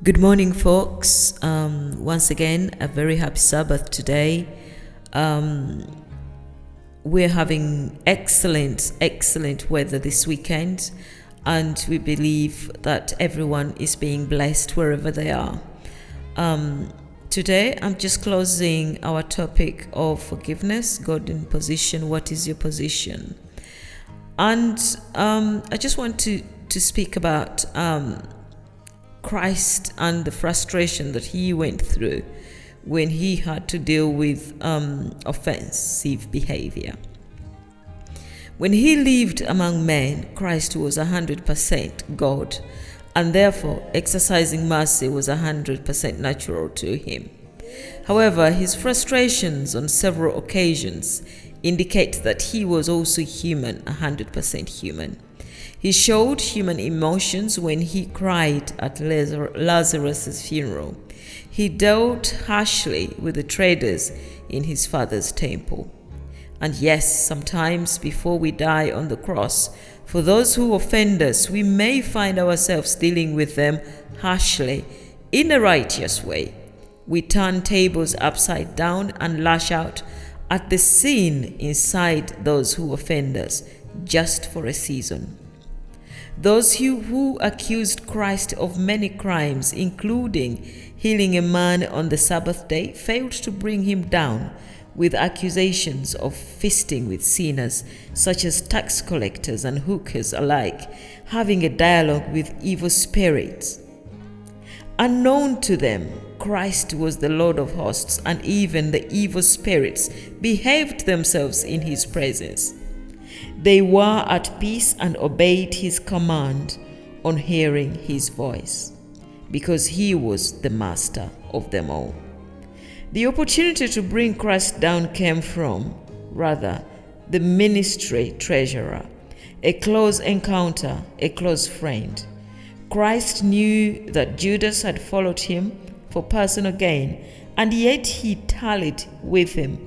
Good morning, folks. Once again, a very happy Sabbath today. We're having excellent weather this weekend, and we believe that everyone is being blessed wherever they are. Today, I'm just closing our topic of forgiveness, God in position. What is your position? And I just want to speak about Christ and the frustration that he went through when he had to deal with offensive behavior. When he lived among men, Christ was 100% God, and therefore exercising mercy was 100% natural to him. However, his frustrations on several occasions indicate that he was also human, 100% human. He showed human emotions when he cried at Lazarus' funeral. He dealt harshly with the traders in his father's temple. And yes, sometimes before we die on the cross, for those who offend us, we may find ourselves dealing with them harshly in a righteous way. We turn tables upside down and lash out at the sin inside those who offend us just for a season. Those who accused Christ of many crimes, including healing a man on the Sabbath day, failed to bring him down with accusations of feasting with sinners, such as tax collectors and hookers alike, having a dialogue with evil spirits. Unknown to them, Christ was the Lord of hosts, and even the evil spirits behaved themselves in his presence. They were at peace and obeyed his command on hearing his voice, because he was the master of them all. The opportunity to bring Christ down came from, rather, the ministry treasurer, a close encounter, a close friend. Christ knew that Judas had followed him for personal gain, and yet he tallied with him.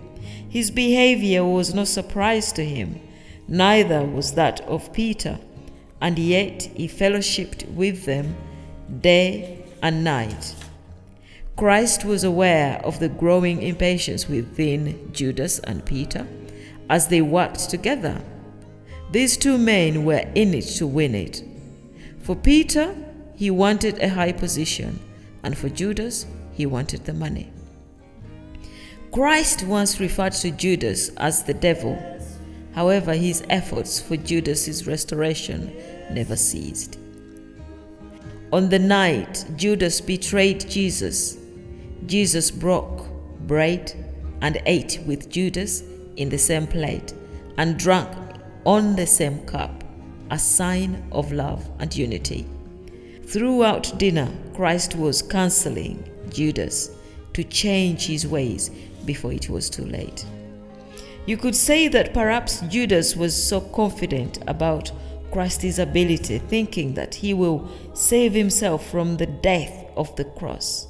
His behavior was no surprise to him. Neither was that of Peter, and yet he fellowshiped with them day and night. Christ was aware of the growing impatience within Judas and Peter as they worked together. These two men were in it to win it. For Peter, he wanted a high position, and for Judas, he wanted the money. Christ once referred to Judas as the devil. However, his efforts for Judas's restoration never ceased. On the night Judas betrayed Jesus, Jesus broke bread and ate with Judas in the same plate and drank on the same cup, a sign of love and unity. Throughout dinner, Christ was counseling Judas to change his ways before it was too late. You could say that perhaps Judas was so confident about Christ's ability, thinking that he will save himself from the death of the cross,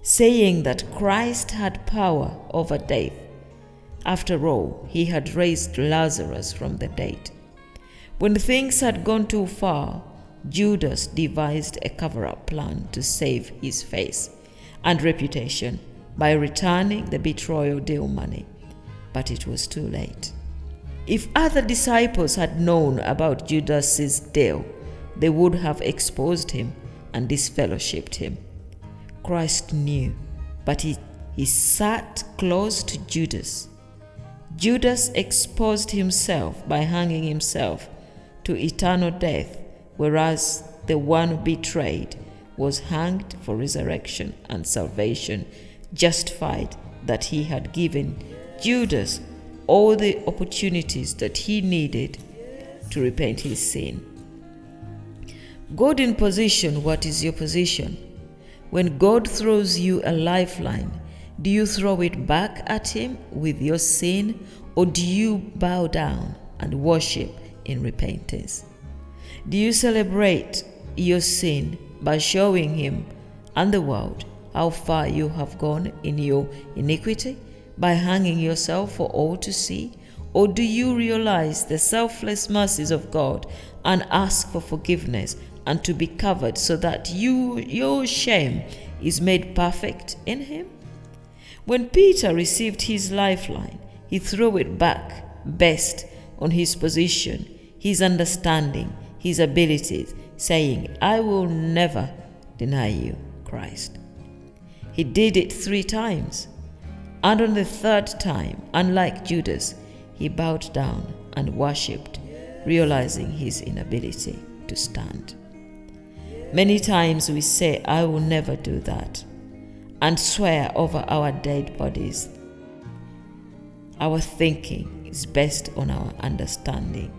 saying that Christ had power over death. After all, he had raised Lazarus from the dead. When things had gone too far, Judas devised a cover-up plan to save his face and reputation by returning the betrayal deal money. But it was too late. If other disciples had known about Judas's deal, they would have exposed him and disfellowshipped him. Christ knew, but he sat close to Judas. Judas exposed himself by hanging himself to eternal death, whereas the one betrayed was hanged for resurrection and salvation, justified that he had given Judas all the opportunities that he needed to repent his sin. God in position, what is your position? When God throws you a lifeline, do you throw it back at him with your sin, or do you bow down and worship in repentance? Do you celebrate your sin by showing him and the world how far you have gone in your iniquity, by hanging yourself for all to see? Or do you realize the selfless mercies of God and ask for forgiveness and to be covered, so that your shame is made perfect in him? When Peter received his lifeline, he threw it back based on his position, his understanding, his abilities, saying, I will never deny you, Christ. He did it 3 times, and on the 3rd time, unlike Judas, he bowed down and worshipped, realizing his inability to stand. Many times we say, I will never do that, and swear over our dead bodies. Our thinking is based on our understanding.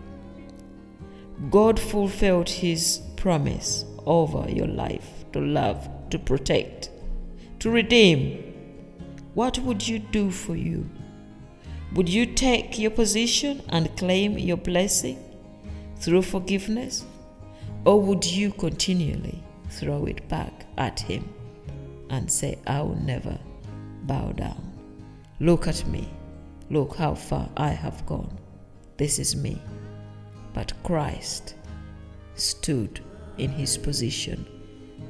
God fulfilled his promise over your life to love, to protect, to redeem. What would you do for you? Would you take your position and claim your blessing through forgiveness? Or would you continually throw it back at him and say, I will never bow down? Look at me. Look how far I have gone. This is me. But Christ stood in his position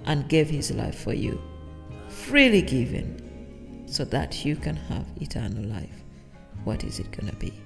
and gave his life for you, freely given, so that you can have eternal life. What is it going to be?